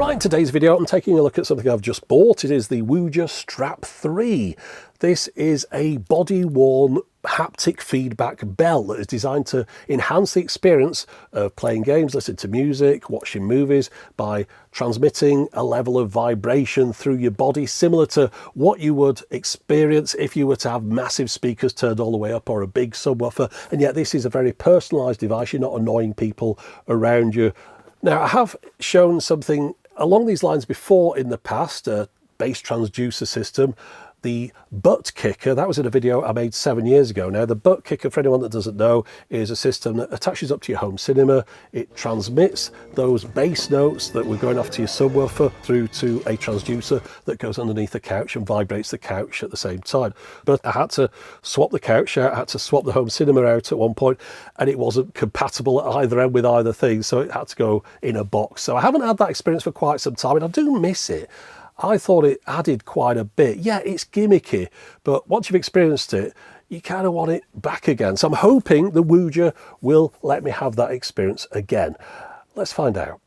Right, in today's video I'm taking a look at something I've just bought. It is the Woojer Strap 3. This is a body-worn haptic feedback bell that is designed to enhance the experience of playing games, listening to music, watching movies by transmitting a level of vibration through your body similar to what you would experience if you were to have massive speakers turned all the way up or a big subwoofer. And yet this is a very personalised device. You're not annoying people around you. Now, I have shown something along these lines before in the past, a bass transducer system. The butt kicker, that was in a video I made 7 years ago. Now, the butt kicker, for anyone that doesn't know, is a system that attaches up to your home cinema. It transmits those bass notes that were going off to your subwoofer through to a transducer that goes underneath the couch and vibrates the couch at the same time. But I had to swap the couch out, I had to swap the home cinema out at one point, and it wasn't compatible at either end with either thing, so it had to go in a box. So I haven't had that experience for quite some time, and I do miss it. I thought it added quite a bit. Yeah, it's gimmicky, but once you've experienced it, you kind of want it back again. So I'm hoping the Woojer will let me have that experience again. Let's find out.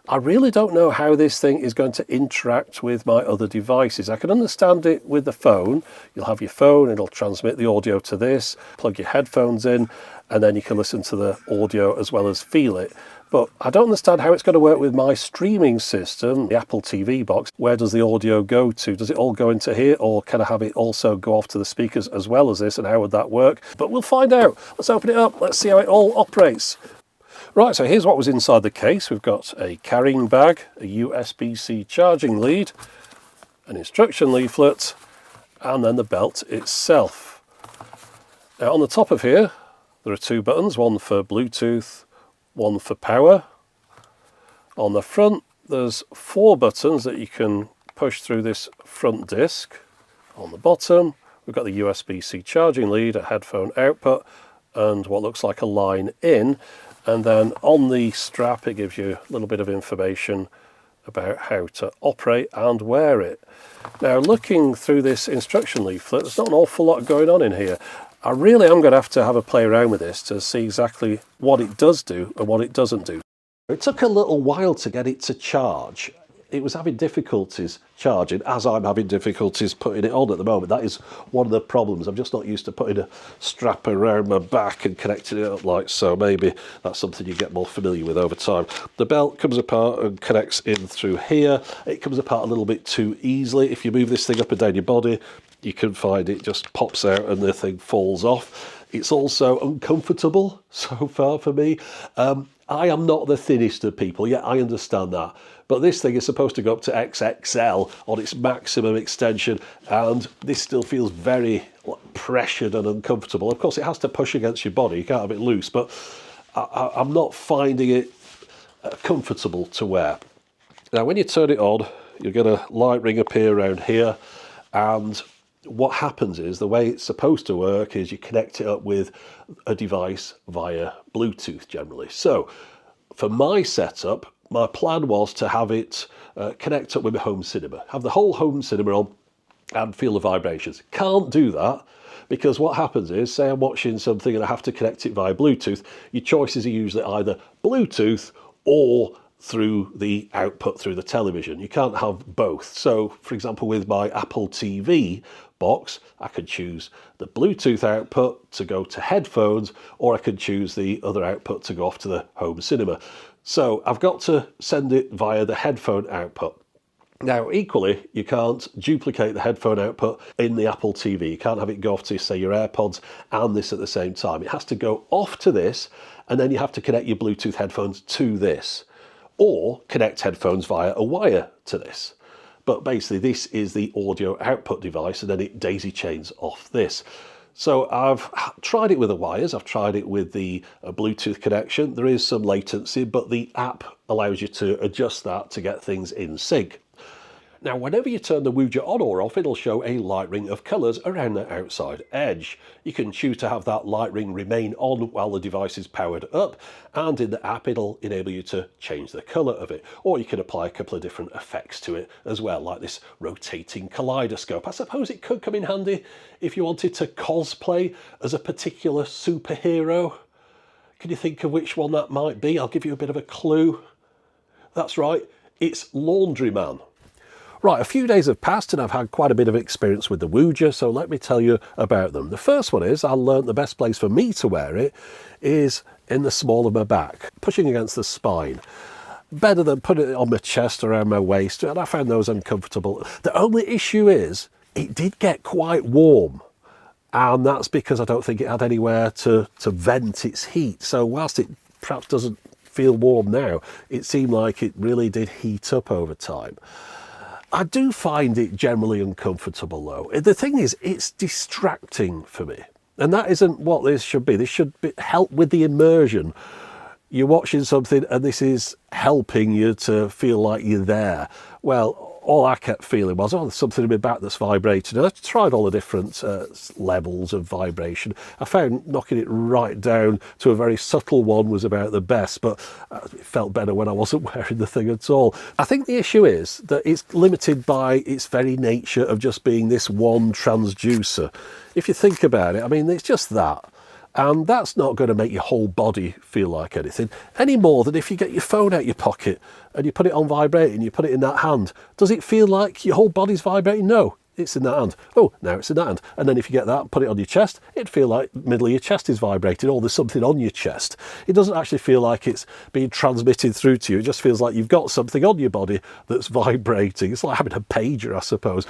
I really don't know how this thing is going to interact with my other devices. I can understand it with the phone. You'll have your phone, it'll transmit the audio to this, plug your headphones in, and then you can listen to the audio as well as feel it. But I don't understand how it's going to work with my streaming system, the Apple TV box. Where does the audio go to? Does it all go into here, or can I have it also go off to the speakers as well as this, and how would that work? But we'll find out. Let's open it up. Let's see how it all operates. Right, so here's what was inside the case. We've got a carrying bag, a USB-C charging lead, an instruction leaflet, and then the belt itself. Now on the top of here, there are two buttons, one for Bluetooth, one for power. On the front, there's 4 buttons that you can push through this front disc. On the bottom, we've got the USB-C charging lead, a headphone output, and what looks like a line in. And then on the strap, it gives you a little bit of information about how to operate and wear it. Now, looking through this instruction leaflet, there's not an awful lot going on in here. I really am going to have a play around with this to see exactly what it does do and what it doesn't do. It took a little while to get it to charge. It was having difficulties charging, as I'm having difficulties putting it on at the moment. That is one of the problems. I'm just not used to putting a strap around my back and connecting it up like so. Maybe that's something you get more familiar with over time. The belt comes apart and connects in through here. It comes apart a little bit too easily. If you move this thing up and down your body, you can find it just pops out and the thing falls off. It's also uncomfortable so far for me. I am not the thinnest of people, yeah, I understand that. But this thing is supposed to go up to XXL on its maximum extension, and this still feels very pressured and uncomfortable. Of course, it has to push against your body, you can't have it loose, but I'm not finding it comfortable to wear. Now, when you turn it on, you'll get a light ring appear around here, and what happens is, the way it's supposed to work is you connect it up with a device via Bluetooth generally. So for my setup, my plan was to have it connect up with my home cinema, have the whole home cinema on and feel the vibrations. Can't do that because what happens is, say I'm watching something and I have to connect it via Bluetooth, your choices are usually either Bluetooth or through the output through the television. You can't have both. So for example, with my Apple TV box, I could choose the Bluetooth output to go to headphones, or I could choose the other output to go off to the home cinema. So I've got to send it via the headphone output. Now, equally, you can't duplicate the headphone output in the Apple TV. You can't have it go off to, say, your AirPods and this at the same time. It has to go off to this, and then you have to connect your Bluetooth headphones to this, or connect headphones via a wire to this. But basically, this is the audio output device, and then it daisy chains off this. So I've tried it with the wires, I've tried it with the Bluetooth connection. There is some latency, but the app allows you to adjust that to get things in sync. Now, whenever you turn the Woojer on or off, it'll show a light ring of colours around the outside edge. You can choose to have that light ring remain on while the device is powered up, and in the app it'll enable you to change the colour of it. Or you can apply a couple of different effects to it as well, like this rotating kaleidoscope. I suppose it could come in handy if you wanted to cosplay as a particular superhero. Can you think of which one that might be? I'll give you a bit of a clue. That's right. It's Laundryman. Right, a few days have passed and I've had quite a bit of experience with the Woojer, so let me tell you about them. The first one is, I learnt the best place for me to wear it is in the small of my back, pushing against the spine. Better than putting it on my chest, around my waist, and I found those uncomfortable. The only issue is, it did get quite warm. And that's because I don't think it had anywhere to vent its heat. So whilst it perhaps doesn't feel warm now, it seemed like it really did heat up over time. I do find it generally uncomfortable though. The thing is, it's distracting for me. And that isn't what this should be. This should help with the immersion. You're watching something and this is helping you to feel like you're there. Well, all I kept feeling was, oh, there's something in my back that's vibrating. And I tried all the different levels of vibration. I found knocking it right down to a very subtle one was about the best, but it felt better when I wasn't wearing the thing at all. I think the issue is that it's limited by its very nature of just being this one transducer. If you think about it, I mean, it's just that. And that's not going to make your whole body feel like anything, any more than if you get your phone out your pocket and you put it on vibrating, you put it in that hand. Does it feel like your whole body's vibrating? No, it's in that hand. Oh, now it's in that hand. And then if you get that, put it on your chest, it'd feel like the middle of your chest is vibrating, or there's something on your chest. It doesn't actually feel like it's being transmitted through to you. It just feels like you've got something on your body that's vibrating. It's like having a pager, I suppose.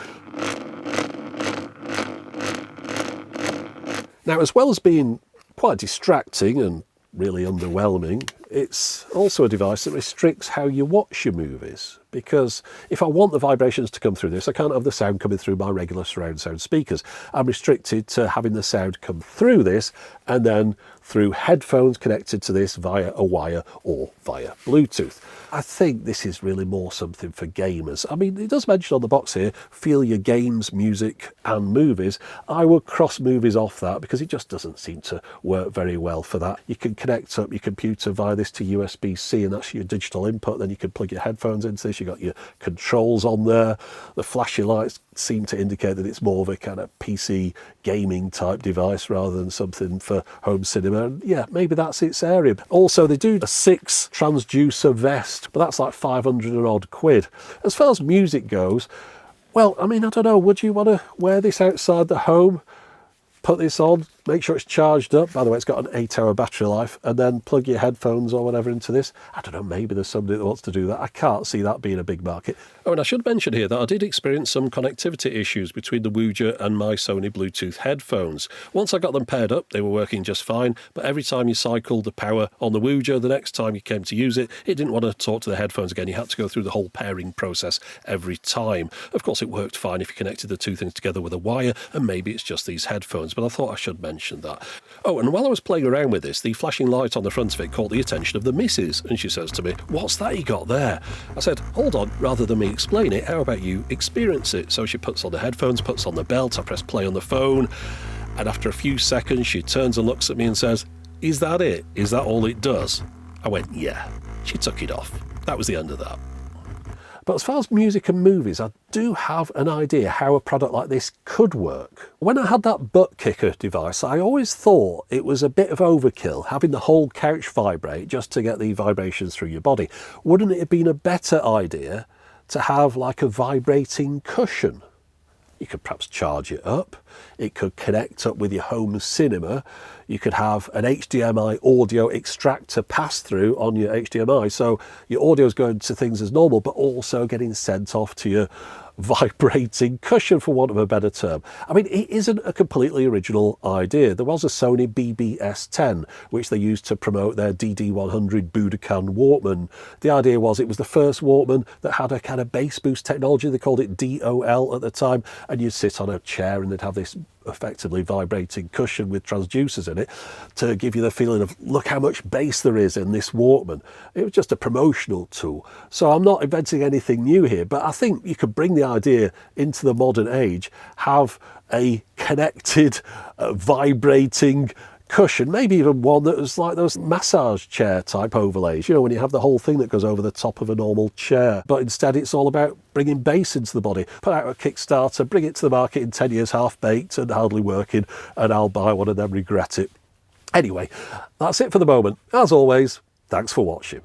Now, as well as being quite distracting and really underwhelming, it's also a device that restricts how you watch your movies, because if I want the vibrations to come through this, I can't have the sound coming through my regular surround sound speakers. I'm restricted to having the sound come through this and then through headphones connected to this via a wire or via Bluetooth. I think this is really more something for gamers. I mean, it does mention on the box here, feel your games, music and movies. I would cross movies off that because it just doesn't seem to work very well for that. You can connect up your computer via this to USB-C, and that's your digital input. Then you can plug your headphones into this. You've got your controls on there. The flashy lights seem to indicate that it's more of a kind of PC gaming type device rather than something for home cinema. And yeah, maybe that's its area. Also, they do a 6 transducer vest, but that's like 500 and odd quid. As far as music goes, well, I mean, I don't know, would you want to wear this outside the home? Put this on, make sure it's charged up. By the way, it's got an 8-hour battery life, and then plug your headphones or whatever into this. I don't know, maybe there's somebody that wants to do that. I can't see that being a big market. Oh, and I should mention here that I did experience some connectivity issues between the Woojer and my Sony Bluetooth headphones. Once I got them paired up, they were working just fine, but every time you cycled the power on the Woojer, the next time you came to use it, it didn't want to talk to the headphones again. You had to go through the whole pairing process every time. Of course, it worked fine if you connected the two things together with a wire, and maybe it's just these headphones, but I thought I should mention that. Oh, and while I was playing around with this, the flashing light on the front of it caught the attention of the missus, and she says to me, "What's that you got there?" I said, "Hold on, rather than me explain it, how about you experience it?" So she puts on the headphones, puts on the belt, I press play on the phone, and after a few seconds she turns and looks at me and says, "Is that it? Is that all it does?" I went, "Yeah." She took it off. That was the end of that. But as far as music and movies, I do have an idea how a product like this could work. When I had that butt kicker device, I always thought it was a bit of overkill, having the whole couch vibrate just to get the vibrations through your body. Wouldn't it have been a better idea to have like a vibrating cushion? You could perhaps charge it up. It could connect up with your home cinema. You could have an HDMI audio extractor pass through on your HDMI. So your audio is going to things as normal, but also getting sent off to your vibrating cushion, for want of a better term. I mean, it isn't a completely original idea. There was a Sony BBS10, which they used to promote their DD100 Budokan Walkman. The idea was it was the first Walkman that had a kind of bass boost technology. They called it DOL at the time, and you'd sit on a chair and they'd have this effectively vibrating cushion with transducers in it to give you the feeling of, look how much bass there is in this Walkman. It was just a promotional tool. So I'm not inventing anything new here, but I think you could bring the idea into the modern age, have a connected, vibrating cushion, maybe even one that was like those massage chair type overlays, you know, when you have the whole thing that goes over the top of a normal chair. But instead it's all about bringing bass into the body. Put out a Kickstarter, bring it to the market in 10 years half-baked and hardly working, and I'll buy one and then regret it. Anyway, that's it for the moment. As always, thanks for watching.